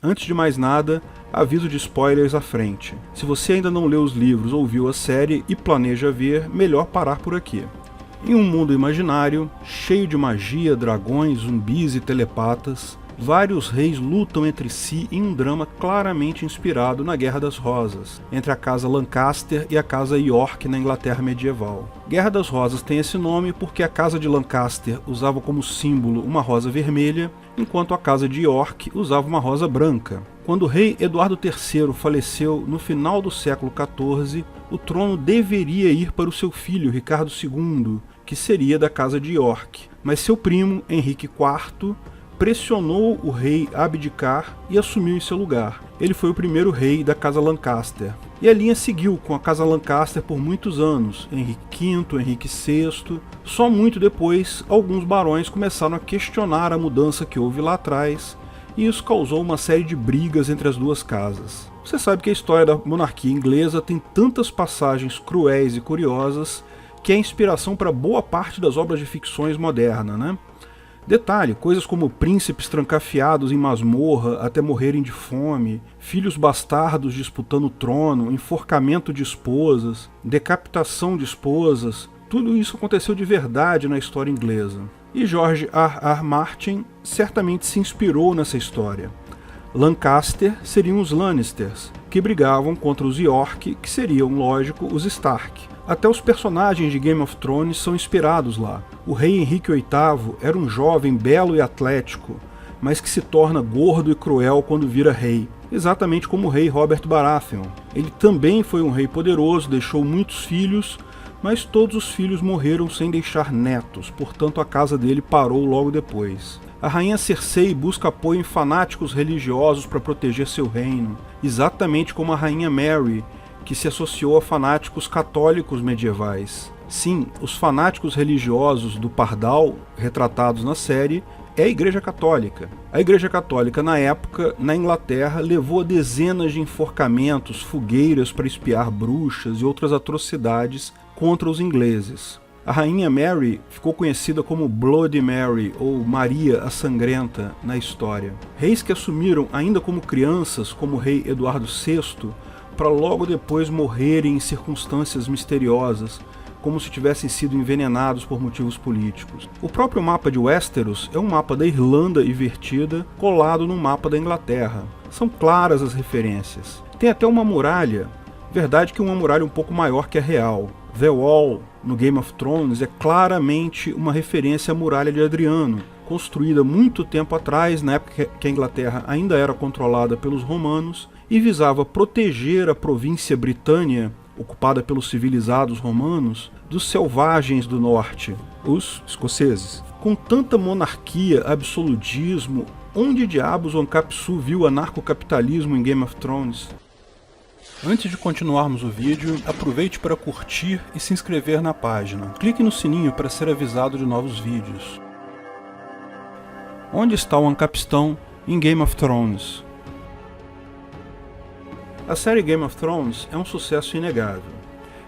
Antes de mais nada, aviso de spoilers à frente. Se você ainda não leu os livros ou viu a série e planeja ver, melhor parar por aqui. Em um mundo imaginário, cheio de magia, dragões, zumbis e telepatas, vários reis lutam entre si em um drama claramente inspirado na Guerra das Rosas, entre a casa Lancaster e a casa York na Inglaterra medieval. Guerra das Rosas tem esse nome porque a casa de Lancaster usava como símbolo uma rosa vermelha, enquanto a casa de York usava uma rosa branca. Quando o rei Eduardo III faleceu no final do século XIV, o trono deveria ir para o seu filho Ricardo II, que seria da casa de York, mas seu primo, Henrique IV, pressionou o rei a abdicar e assumiu em seu lugar. Ele foi o primeiro rei da casa Lancaster. E a linha seguiu com a casa Lancaster por muitos anos, Henrique V, Henrique VI. Só muito depois, alguns barões começaram a questionar a mudança que houve lá atrás, e isso causou uma série de brigas entre as duas casas. Você sabe que a história da monarquia inglesa tem tantas passagens cruéis e curiosas que é inspiração para boa parte das obras de ficções modernas, né? Detalhe, coisas como príncipes trancafiados em masmorra até morrerem de fome, filhos bastardos disputando o trono, enforcamento de esposas, decapitação de esposas, tudo isso aconteceu de verdade na história inglesa. E George R. Martin certamente se inspirou nessa história. Lancaster seriam os Lannisters, que brigavam contra os York, que seriam, lógico, os Stark. Até os personagens de Game of Thrones são inspirados lá. O rei Henrique VIII era um jovem belo e atlético, mas que se torna gordo e cruel quando vira rei, exatamente como o rei Robert Baratheon. Ele também foi um rei poderoso, deixou muitos filhos, mas todos os filhos morreram sem deixar netos, portanto a casa dele parou logo depois. A rainha Cersei busca apoio em fanáticos religiosos para proteger seu reino, exatamente como a rainha Mary, que se associou a fanáticos católicos medievais. Sim, os fanáticos religiosos do Pardal, retratados na série, é a Igreja Católica. A Igreja Católica, na época, na Inglaterra, levou a dezenas de enforcamentos, fogueiras para espiar bruxas e outras atrocidades contra os ingleses. A rainha Mary ficou conhecida como Bloody Mary, ou Maria a Sangrenta, na história. Reis que assumiram ainda como crianças, como o rei Eduardo VI, para logo depois morrerem em circunstâncias misteriosas, como se tivessem sido envenenados por motivos políticos. O próprio mapa de Westeros é um mapa da Irlanda invertida colado no mapa da Inglaterra. São claras as referências. Tem até uma muralha, verdade que uma muralha um pouco maior que a real. The Wall, no Game of Thrones, é claramente uma referência à Muralha de Adriano, construída muito tempo atrás, na época que a Inglaterra ainda era controlada pelos romanos, e visava proteger a província Britânia, ocupada pelos civilizados romanos, dos selvagens do norte, os escoceses. Com tanta monarquia, absolutismo, onde diabos o Ancapsu viu anarcocapitalismo em Game of Thrones? Antes de continuarmos o vídeo, aproveite para curtir e se inscrever na página. Clique no sininho para ser avisado de novos vídeos. Onde está o Ancapistão em Game of Thrones? A série Game of Thrones é um sucesso inegável.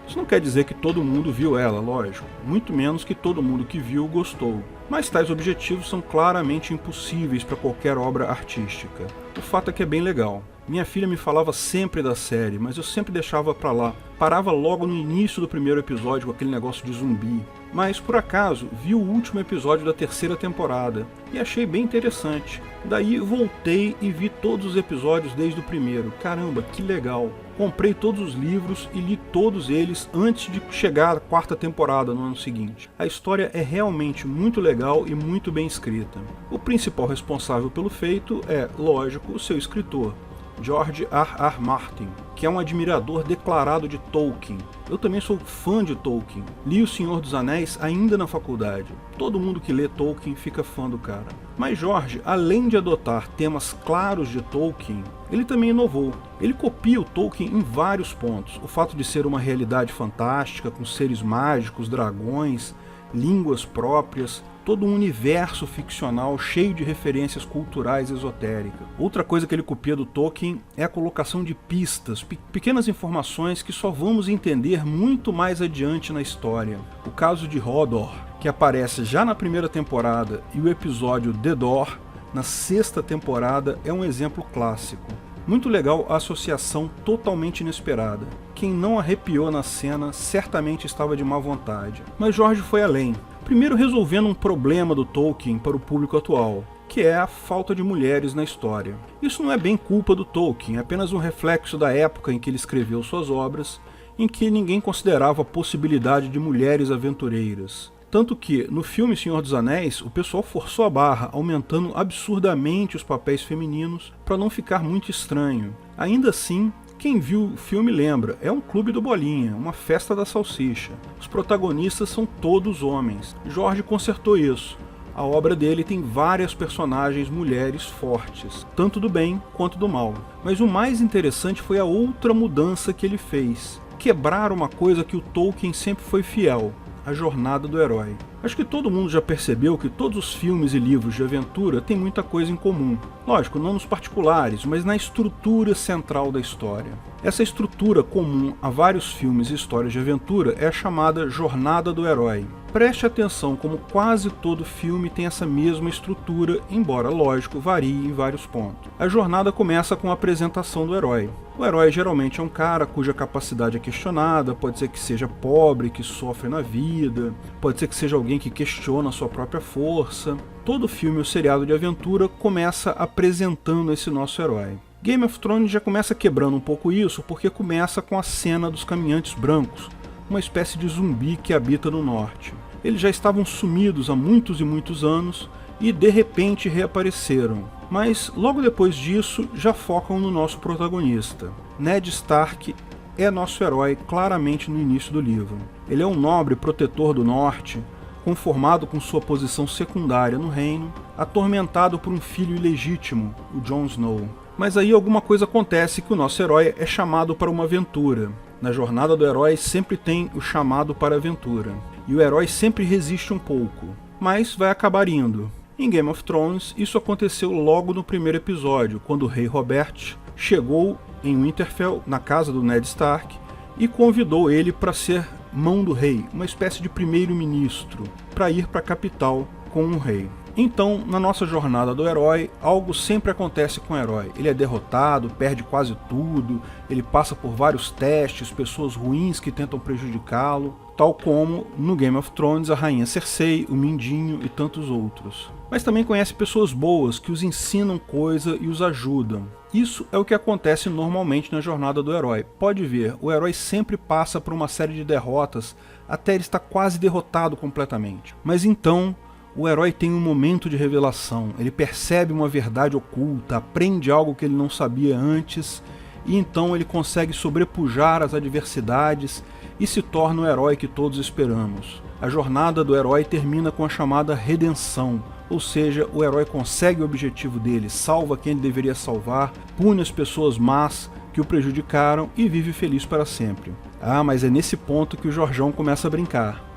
Isso não quer dizer que todo mundo viu ela, lógico, muito menos que todo mundo que viu gostou. Mas tais objetivos são claramente impossíveis para qualquer obra artística. O fato é que é bem legal. Minha filha me falava sempre da série, mas eu sempre deixava pra lá. Parava logo no início do primeiro episódio com aquele negócio de zumbi. Mas, por acaso, vi o último episódio da terceira temporada e achei bem interessante. Daí voltei e vi todos os episódios desde o primeiro. Caramba, que legal! Comprei todos os livros e li todos eles antes de chegar à quarta temporada no ano seguinte. A história é realmente muito legal e muito bem escrita. O principal responsável pelo feito é, lógico, o seu escritor, George R. Martin, que é um admirador declarado de Tolkien. Eu também sou fã de Tolkien. Li O Senhor dos Anéis ainda na faculdade. Todo mundo que lê Tolkien fica fã do cara. Mas George, além de adotar temas claros de Tolkien, ele também inovou. Ele copia o Tolkien em vários pontos. O fato de ser uma realidade fantástica, com seres mágicos, dragões, línguas próprias, todo um universo ficcional cheio de referências culturais esotéricas. Outra coisa que ele copia do Tolkien é a colocação de pistas, pequenas informações que só vamos entender muito mais adiante na história. O caso de Hodor, que aparece já na primeira temporada, e o episódio The Door, na 6ª temporada, é um exemplo clássico. Muito legal a associação totalmente inesperada. Quem não arrepiou na cena certamente estava de má vontade. Mas George foi além. Primeiro resolvendo um problema do Tolkien para o público atual, que é a falta de mulheres na história. Isso não é bem culpa do Tolkien, é apenas um reflexo da época em que ele escreveu suas obras, em que ninguém considerava a possibilidade de mulheres aventureiras. Tanto que, no filme Senhor dos Anéis, o pessoal forçou a barra, aumentando absurdamente os papéis femininos para não ficar muito estranho. Ainda assim, quem viu o filme lembra, é um clube do Bolinha, uma festa da salsicha. Os protagonistas são todos homens. George consertou isso. A obra dele tem várias personagens mulheres fortes, tanto do bem quanto do mal. Mas o mais interessante foi a outra mudança que ele fez. Quebrar uma coisa que o Tolkien sempre foi fiel. A jornada do herói. Acho que todo mundo já percebeu que todos os filmes e livros de aventura têm muita coisa em comum. Lógico, não nos particulares, mas na estrutura central da história. Essa estrutura comum a vários filmes e histórias de aventura é a chamada jornada do herói. Preste atenção como quase todo filme tem essa mesma estrutura, embora, lógico, varie em vários pontos. A jornada começa com a apresentação do herói. O herói geralmente é um cara cuja capacidade é questionada, pode ser que seja pobre, que sofre na vida, pode ser que seja alguém que questiona a sua própria força. Todo filme ou seriado de aventura começa apresentando esse nosso herói. Game of Thrones já começa quebrando um pouco isso, porque começa com a cena dos caminhantes brancos, uma espécie de zumbi que habita no norte. Eles já estavam sumidos há muitos e muitos anos e de repente reapareceram. Mas logo depois disso já focam no nosso protagonista. Ned Stark é nosso herói claramente no início do livro. Ele é um nobre protetor do norte, conformado com sua posição secundária no reino, atormentado por um filho ilegítimo, o Jon Snow. Mas aí alguma coisa acontece que o nosso herói é chamado para uma aventura. Na jornada do herói sempre tem o chamado para a aventura. E o herói sempre resiste um pouco, mas vai acabar indo. Em Game of Thrones, isso aconteceu logo no primeiro episódio, quando o rei Robert chegou em Winterfell, na casa do Ned Stark, e convidou ele para ser mão do rei, uma espécie de primeiro-ministro, para ir para a capital com o rei. Então, na nossa jornada do herói, algo sempre acontece com o herói. Ele é derrotado, perde quase tudo, ele passa por vários testes, pessoas ruins que tentam prejudicá-lo, tal como no Game of Thrones a rainha Cersei, o Mindinho e tantos outros. Mas também conhece pessoas boas que os ensinam coisa e os ajudam. Isso é o que acontece normalmente na jornada do herói. Pode ver, o herói sempre passa por uma série de derrotas até ele estar quase derrotado completamente. Mas então o herói tem um momento de revelação, ele percebe uma verdade oculta, aprende algo que ele não sabia antes, e então ele consegue sobrepujar as adversidades e se torna o herói que todos esperamos. A jornada do herói termina com a chamada redenção, ou seja, o herói consegue o objetivo dele, salva quem ele deveria salvar, pune as pessoas más que o prejudicaram e vive feliz para sempre. Ah, mas é nesse ponto que o Jorjão começa a brincar.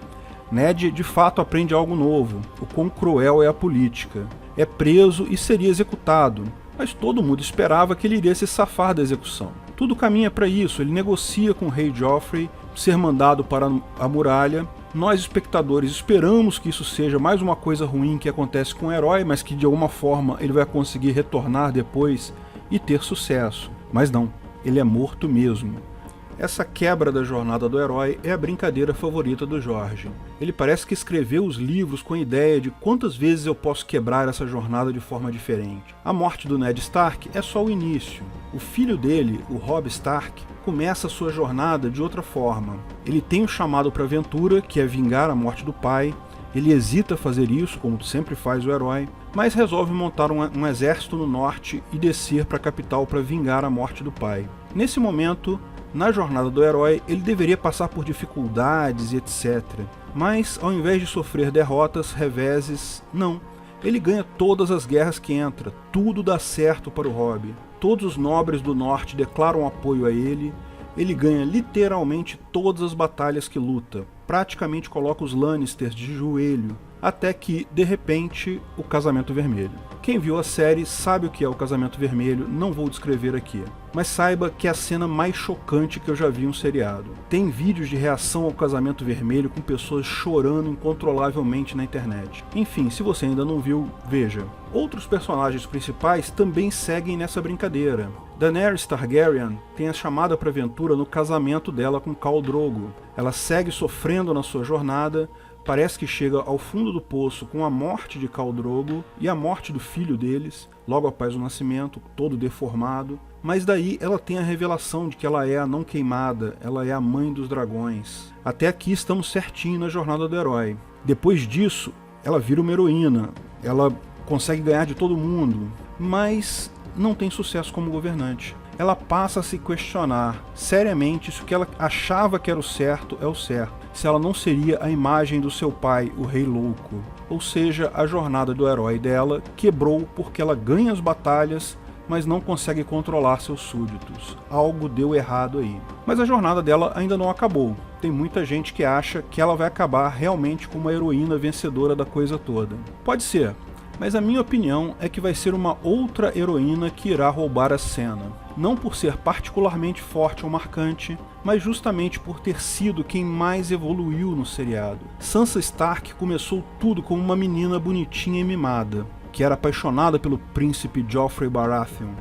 Ned de fato aprende algo novo, o quão cruel é a política. É preso e seria executado, mas todo mundo esperava que ele iria se safar da execução. Tudo caminha para isso, ele negocia com o rei Joffrey ser mandado para a muralha. Nós, espectadores, esperamos que isso seja mais uma coisa ruim que acontece com o herói, mas que de alguma forma ele vai conseguir retornar depois e ter sucesso. Mas não, ele é morto mesmo. Essa quebra da jornada do herói é a brincadeira favorita do George. Ele parece que escreveu os livros com a ideia de quantas vezes eu posso quebrar essa jornada de forma diferente. A morte do Ned Stark é só o início. O filho dele, o Robb Stark, começa a sua jornada de outra forma. Ele tem um chamado para aventura, que é vingar a morte do pai. Ele hesita fazer isso, como sempre faz o herói, mas resolve montar um exército no norte e descer para a capital para vingar a morte do pai. Nesse momento, na jornada do herói, ele deveria passar por dificuldades e etc. Mas, ao invés de sofrer derrotas, reveses, não. Ele ganha todas as guerras que entra, tudo dá certo para o Robb. Todos os nobres do norte declaram apoio a ele. Ele ganha literalmente todas as batalhas que luta. Praticamente coloca os Lannisters de joelho. até que, de repente, o Casamento Vermelho. Quem viu a série sabe o que é o Casamento Vermelho, não vou descrever aqui. Mas saiba que é a cena mais chocante que eu já vi em um seriado. Tem vídeos de reação ao Casamento Vermelho com pessoas chorando incontrolavelmente na internet. Enfim, se você ainda não viu, veja. Outros personagens principais também seguem nessa brincadeira. Daenerys Targaryen tem a chamada para aventura no casamento dela com Khal Drogo. Ela segue sofrendo na sua jornada, parece que chega ao fundo do poço com a morte de Khal Drogo e a morte do filho deles, logo após o nascimento, todo deformado. Mas daí ela tem a revelação de que ela é a não queimada, ela é a mãe dos dragões. Até aqui estamos certinho na jornada do herói. Depois disso, ela vira uma heroína, ela consegue ganhar de todo mundo, mas não tem sucesso como governante. Ela passa a se questionar seriamente se o que ela achava que era o certo é o certo, se ela não seria a imagem do seu pai, o Rei Louco. Ou seja, a jornada do herói dela quebrou porque ela ganha as batalhas, mas não consegue controlar seus súditos. Algo deu errado aí. Mas a jornada dela ainda não acabou. Tem muita gente que acha que ela vai acabar realmente como uma heroína vencedora da coisa toda. Pode ser, mas a minha opinião é que vai ser uma outra heroína que irá roubar a cena. Não por ser particularmente forte ou marcante, mas justamente por ter sido quem mais evoluiu no seriado. Sansa Stark começou tudo como uma menina bonitinha e mimada, que era apaixonada pelo príncipe Joffrey Baratheon.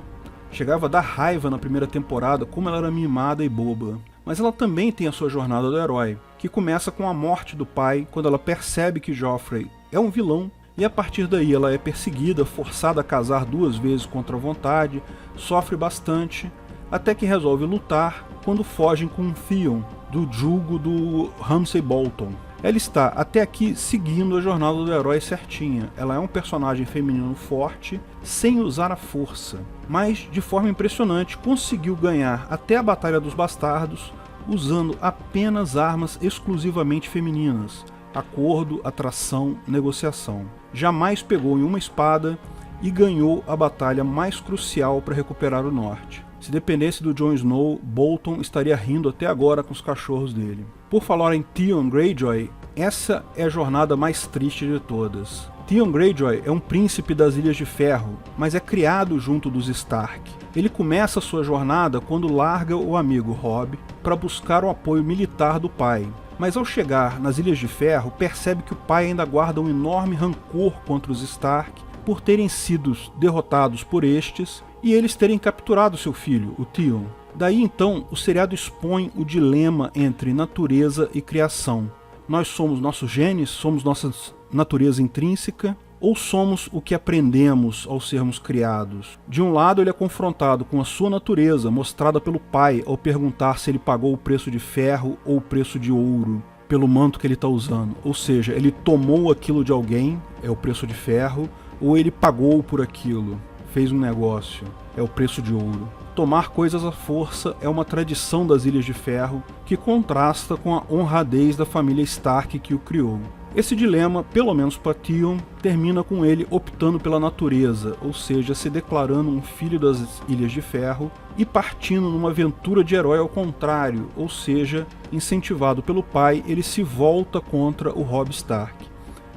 Chegava a dar raiva na primeira temporada como ela era mimada e boba. Mas ela também tem a sua jornada do herói, que começa com a morte do pai, quando ela percebe que Joffrey é um vilão, e a partir daí ela é perseguida, forçada a casar 2 vezes contra a vontade, sofre bastante, até que resolve lutar quando fogem com Theon, do jugo do Ramsay Bolton. Ela está até aqui seguindo a jornada do herói certinha. Ela é um personagem feminino forte, sem usar a força, mas de forma impressionante conseguiu ganhar até a Batalha dos Bastardos usando apenas armas exclusivamente femininas: acordo, atração, negociação. Jamais pegou em uma espada e ganhou a batalha mais crucial para recuperar o norte. Se dependesse do Jon Snow, Bolton estaria rindo até agora com os cachorros dele. Por falar em Theon Greyjoy, essa é a jornada mais triste de todas. Theon Greyjoy é um príncipe das Ilhas de Ferro, mas é criado junto dos Stark. Ele começa sua jornada quando larga o amigo Robb para buscar o apoio militar do pai. Mas ao chegar nas Ilhas de Ferro, percebe que o pai ainda guarda um enorme rancor contra os Stark por terem sido derrotados por estes e eles terem capturado seu filho, o Theon. Daí então, o seriado expõe o dilema entre natureza e criação. Nós somos nossos genes, somos nossa natureza intrínseca, ou somos o que aprendemos ao sermos criados? De um lado, ele é confrontado com a sua natureza, mostrada pelo pai ao perguntar se ele pagou o preço de ferro ou o preço de ouro pelo manto que ele está usando. Ou seja, ele tomou aquilo de alguém, é o preço de ferro, ou ele pagou por aquilo, fez um negócio, é o preço de ouro. Tomar coisas à força é uma tradição das Ilhas de Ferro que contrasta com a honradez da família Stark que o criou. Esse dilema, pelo menos para Theon, termina com ele optando pela natureza, ou seja, se declarando um filho das Ilhas de Ferro e partindo numa aventura de herói ao contrário, ou seja, incentivado pelo pai, ele se volta contra o Robb Stark.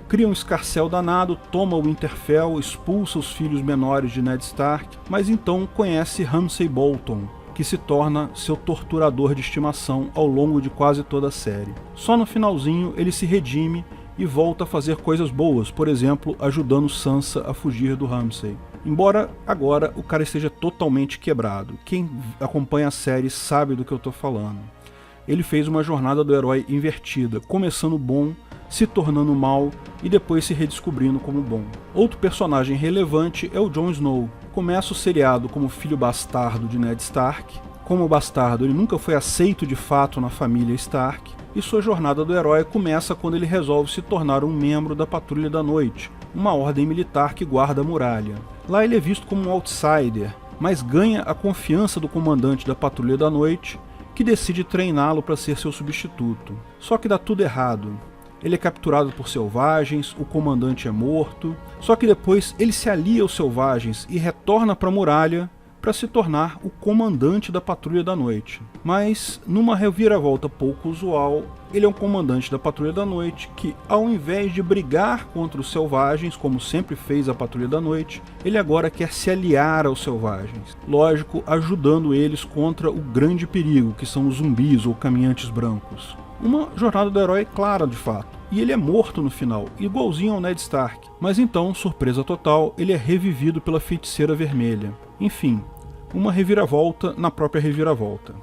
Cria um escarcéu danado, toma o Winterfell, expulsa os filhos menores de Ned Stark, mas então conhece Ramsay Bolton, que se torna seu torturador de estimação ao longo de quase toda a série. Só no finalzinho ele se redime e volta a fazer coisas boas, por exemplo, ajudando Sansa a fugir do Ramsay. Embora agora o cara esteja totalmente quebrado. Quem acompanha a série sabe do que eu estou falando. Ele fez uma jornada do herói invertida, começando bom, se tornando mal e depois se redescobrindo como bom. Outro personagem relevante é o Jon Snow. Começa o seriado como filho bastardo de Ned Stark. Como bastardo, ele nunca foi aceito de fato na família Stark, e sua jornada do herói começa quando ele resolve se tornar um membro da Patrulha da Noite, uma ordem militar que guarda a muralha. Lá ele é visto como um outsider, mas ganha a confiança do comandante da Patrulha da Noite, que decide treiná-lo para ser seu substituto. Só que dá tudo errado. Ele é capturado por selvagens, o comandante é morto, só que depois ele se alia aos selvagens e retorna para a muralha para se tornar o comandante da Patrulha da Noite. Mas, numa reviravolta pouco usual, ele é um comandante da Patrulha da Noite que, ao invés de brigar contra os selvagens, como sempre fez a Patrulha da Noite, ele agora quer se aliar aos selvagens. Lógico, ajudando eles contra o grande perigo, que são os zumbis ou caminhantes brancos. Uma jornada do herói clara, de fato. E ele é morto no final, igualzinho ao Ned Stark. Mas então, surpresa total, ele é revivido pela Feiticeira Vermelha. Enfim, uma reviravolta na própria reviravolta.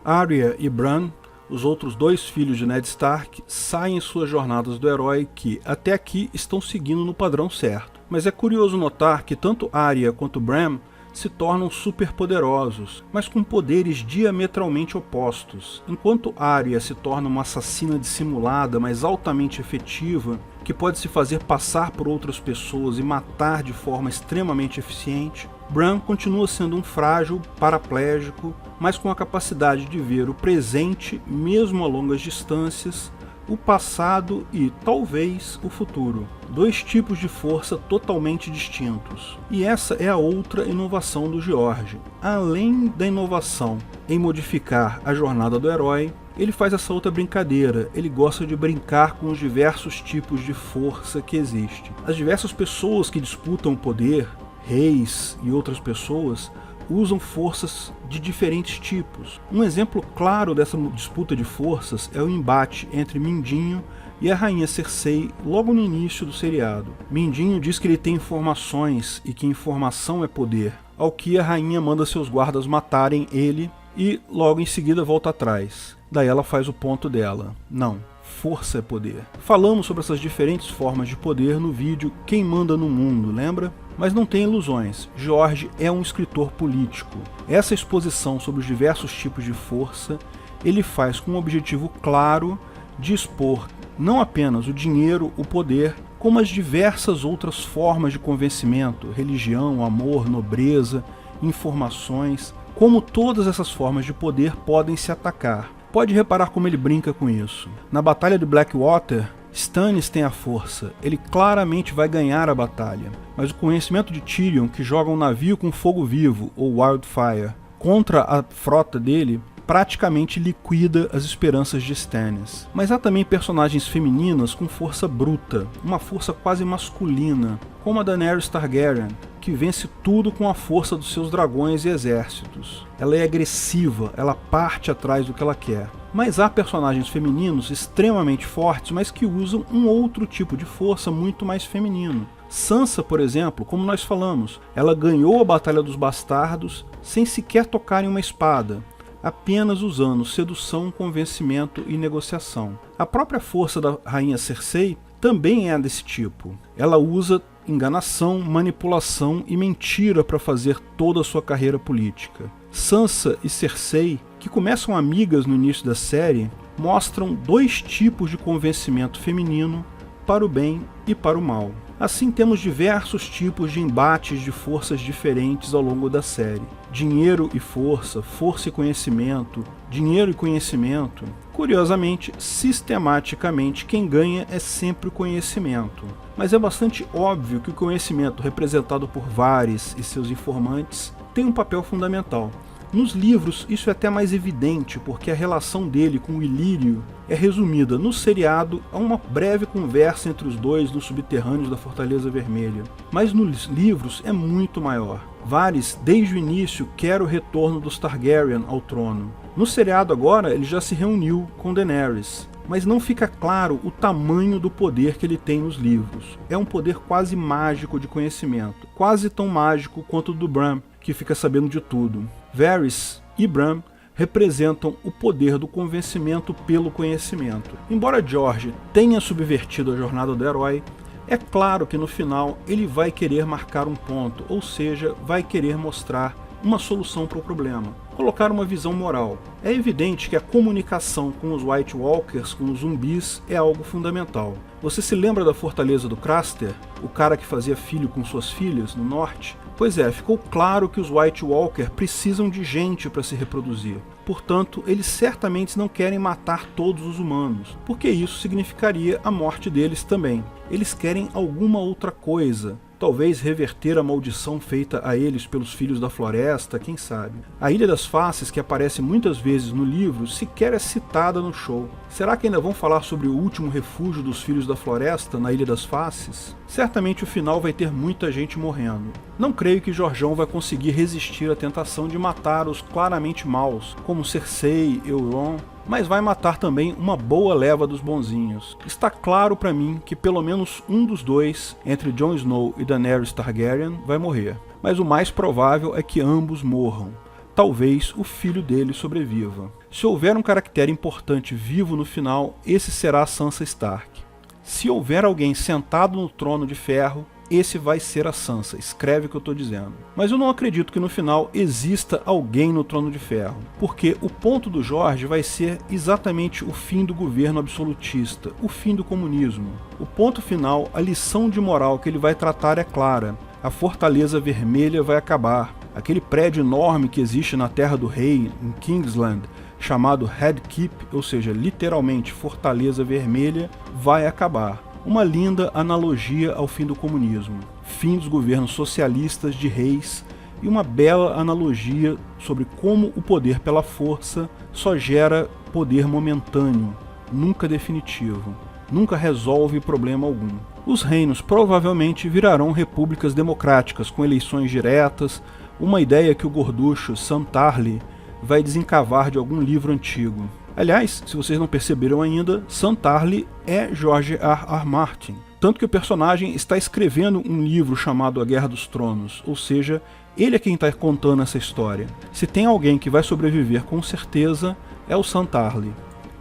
Arya e Bran, os outros dois filhos de Ned Stark, saem em suas jornadas do herói que, até aqui, estão seguindo no padrão certo. Mas é curioso notar que tanto Arya quanto Bran se tornam superpoderosos, mas com poderes diametralmente opostos. Enquanto Arya se torna uma assassina dissimulada, mas altamente efetiva, que pode se fazer passar por outras pessoas e matar de forma extremamente eficiente, Bran continua sendo um frágil paraplégico, mas com a capacidade de ver o presente, mesmo a longas distâncias, o passado e, talvez, o futuro. Dois tipos de força totalmente distintos. E essa é a outra inovação do George. Além da inovação em modificar a jornada do herói, ele faz essa outra brincadeira. Ele gosta de brincar com os diversos tipos de força que existem. As diversas pessoas que disputam o poder, reis e outras pessoas, usam forças de diferentes tipos. Um exemplo claro dessa disputa de forças é o embate entre Mindinho e a rainha Cersei logo no início do seriado. Mindinho diz que ele tem informações e que informação é poder, ao que a rainha manda seus guardas matarem ele e logo em seguida volta atrás. Daí ela faz o ponto dela. Não, força é poder. Falamos sobre essas diferentes formas de poder no vídeo Quem Manda no Mundo, lembra? Mas não tem ilusões, George é um escritor político. Essa exposição sobre os diversos tipos de força, ele faz com um objetivo claro de expor não apenas o dinheiro, o poder, como as diversas outras formas de convencimento, religião, amor, nobreza, informações, como todas essas formas de poder podem se atacar. Pode reparar como ele brinca com isso. Na Batalha de Blackwater, Stannis tem a força, ele claramente vai ganhar a batalha, mas o conhecimento de Tyrion, que joga um navio com fogo vivo, ou Wildfire, contra a frota dele, praticamente liquida as esperanças de Stannis. Mas há também personagens femininas com força bruta, uma força quase masculina, como a Daenerys Targaryen, que vence tudo com a força dos seus dragões e exércitos. Ela é agressiva, ela parte atrás do que ela quer. Mas há personagens femininos extremamente fortes, mas que usam um outro tipo de força muito mais feminino. Sansa, por exemplo, como nós falamos, ela ganhou a Batalha dos Bastardos sem sequer tocar em uma espada, apenas usando sedução, convencimento e negociação. A própria força da rainha Cersei também é desse tipo. Ela usa enganação, manipulação e mentira para fazer toda a sua carreira política. Sansa e Cersei, que começam amigas no início da série, mostram dois tipos de convencimento feminino para o bem e para o mal. Assim temos diversos tipos de embates de forças diferentes ao longo da série. Dinheiro e força, força e conhecimento, dinheiro e conhecimento. Curiosamente, sistematicamente, quem ganha é sempre o conhecimento. Mas é bastante óbvio que o conhecimento representado por Varys e seus informantes tem um papel fundamental. Nos livros isso é até mais evidente, porque a relação dele com o Ilírio é resumida no seriado a uma breve conversa entre os dois nos subterrâneos da Fortaleza Vermelha. Mas nos livros é muito maior. Varys, desde o início, quer o retorno dos Targaryen ao trono. No seriado agora, ele já se reuniu com Daenerys, mas não fica claro o tamanho do poder que ele tem nos livros. É um poder quase mágico de conhecimento, quase tão mágico quanto o do Bran, que fica sabendo de tudo. Varys e Bran representam o poder do convencimento pelo conhecimento. Embora George tenha subvertido a jornada do herói, é claro que no final ele vai querer marcar um ponto, ou seja, vai querer mostrar uma solução para o problema, colocar uma visão moral. É evidente que a comunicação com os White Walkers, com os zumbis, é algo fundamental. Você se lembra da fortaleza do Craster? O cara que fazia filho com suas filhas no norte? Pois é, ficou claro que os White Walker precisam de gente para se reproduzir. Portanto, eles certamente não querem matar todos os humanos, porque isso significaria a morte deles também. Eles querem alguma outra coisa, talvez reverter a maldição feita a eles pelos Filhos da Floresta, quem sabe. A Ilha das Faces, que aparece muitas vezes no livro, sequer é citada no show. Será que ainda vão falar sobre o último refúgio dos Filhos da Floresta na Ilha das Faces? Certamente o final vai ter muita gente morrendo. Não creio que Jorjão vai conseguir resistir à tentação de matar os claramente maus, como Cersei, Euron, mas vai matar também uma boa leva dos bonzinhos. Está claro para mim que pelo menos um dos dois, entre Jon Snow e Daenerys Targaryen, vai morrer. Mas o mais provável é que ambos morram. Talvez o filho dele sobreviva. Se houver um caractere importante vivo no final, esse será Sansa Stark. Se houver alguém sentado no trono de ferro, esse vai ser a Sansa, escreve o que eu estou dizendo. Mas eu não acredito que no final exista alguém no trono de ferro, porque o ponto do Jorge vai ser exatamente o fim do governo absolutista, o fim do comunismo. O ponto final, a lição de moral que ele vai tratar é clara: a Fortaleza Vermelha vai acabar. Aquele prédio enorme que existe na Terra do Rei, em Kingsland, chamado Red Keep, ou seja, literalmente Fortaleza Vermelha, vai acabar. Uma linda analogia ao fim do comunismo, fim dos governos socialistas de reis, e uma bela analogia sobre como o poder pela força só gera poder momentâneo, nunca definitivo, nunca resolve problema algum. Os reinos provavelmente virarão repúblicas democráticas com eleições diretas, uma ideia que o gorducho Sam Tarly vai desencavar de algum livro antigo. Aliás, se vocês não perceberam ainda, Sam Tarly é George R.R. Martin. Tanto que o personagem está escrevendo um livro chamado A Guerra dos Tronos, ou seja, ele é quem está contando essa história. Se tem alguém que vai sobreviver com certeza, é o Sam Tarly.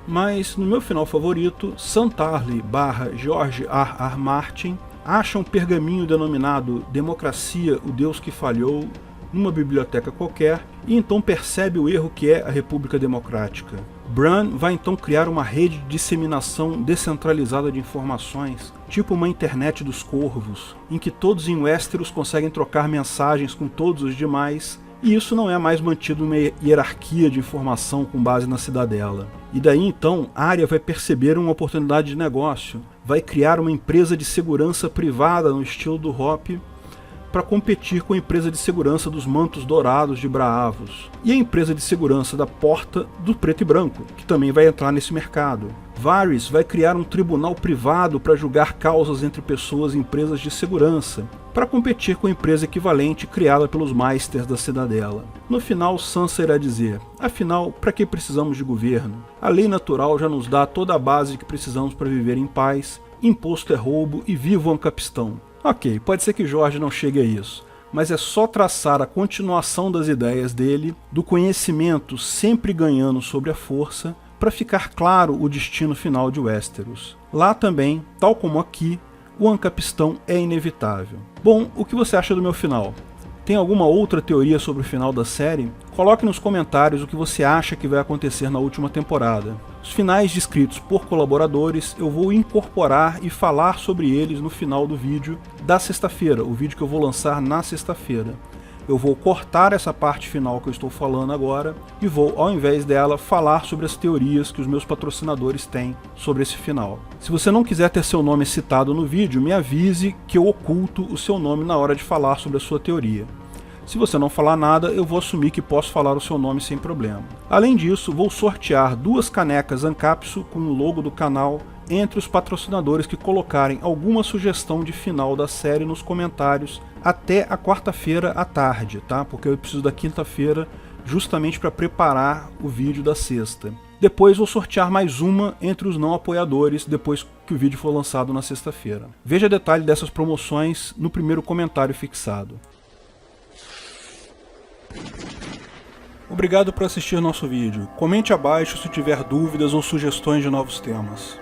Mas no meu final favorito, Sam Tarly / George R.R. Martin acha um pergaminho denominado Democracia, o Deus que Falhou, numa biblioteca qualquer, e então percebe o erro que é a República Democrática. Bran vai então criar uma rede de disseminação descentralizada de informações, tipo uma internet dos corvos, em que todos em Westeros conseguem trocar mensagens com todos os demais, e isso não é mais mantido uma hierarquia de informação com base na cidadela. E daí então, Arya vai perceber uma oportunidade de negócio, vai criar uma empresa de segurança privada no estilo do Hoppe, para competir com a empresa de segurança dos Mantos Dourados de Braavos, e a empresa de segurança da Porta do Preto e Branco, que também vai entrar nesse mercado. Varys vai criar um tribunal privado para julgar causas entre pessoas e empresas de segurança, para competir com a empresa equivalente criada pelos Maesters da Cidadela. No final, Sansa irá dizer: afinal, para que precisamos de governo? A lei natural já nos dá toda a base que precisamos para viver em paz, imposto é roubo e viva o Ancapistão. Ok, pode ser que Jorge não chegue a isso, mas é só traçar a continuação das ideias dele, do conhecimento sempre ganhando sobre a força, para ficar claro o destino final de Westeros. Lá também, tal como aqui, o Ancapistão é inevitável. Bom, o que você acha do meu final? Tem alguma outra teoria sobre o final da série? Coloque nos comentários o que você acha que vai acontecer na última temporada. Os finais descritos por colaboradores eu vou incorporar e falar sobre eles no final do vídeo da sexta-feira, o vídeo que eu vou lançar na sexta-feira. Eu vou cortar essa parte final que eu estou falando agora e vou, ao invés dela, falar sobre as teorias que os meus patrocinadores têm sobre esse final. Se você não quiser ter seu nome citado no vídeo, me avise que eu oculto o seu nome na hora de falar sobre a sua teoria. Se você não falar nada, eu vou assumir que posso falar o seu nome sem problema. Além disso, vou sortear 2 canecas Ancapsu com o logo do canal entre os patrocinadores que colocarem alguma sugestão de final da série nos comentários até a quarta-feira à tarde, tá? Porque eu preciso da quinta-feira justamente para preparar o vídeo da sexta. Depois vou sortear mais uma entre os não apoiadores depois que o vídeo for lançado na sexta-feira. Veja detalhe dessas promoções no primeiro comentário fixado. Obrigado por assistir nosso vídeo. Comente abaixo se tiver dúvidas ou sugestões de novos temas.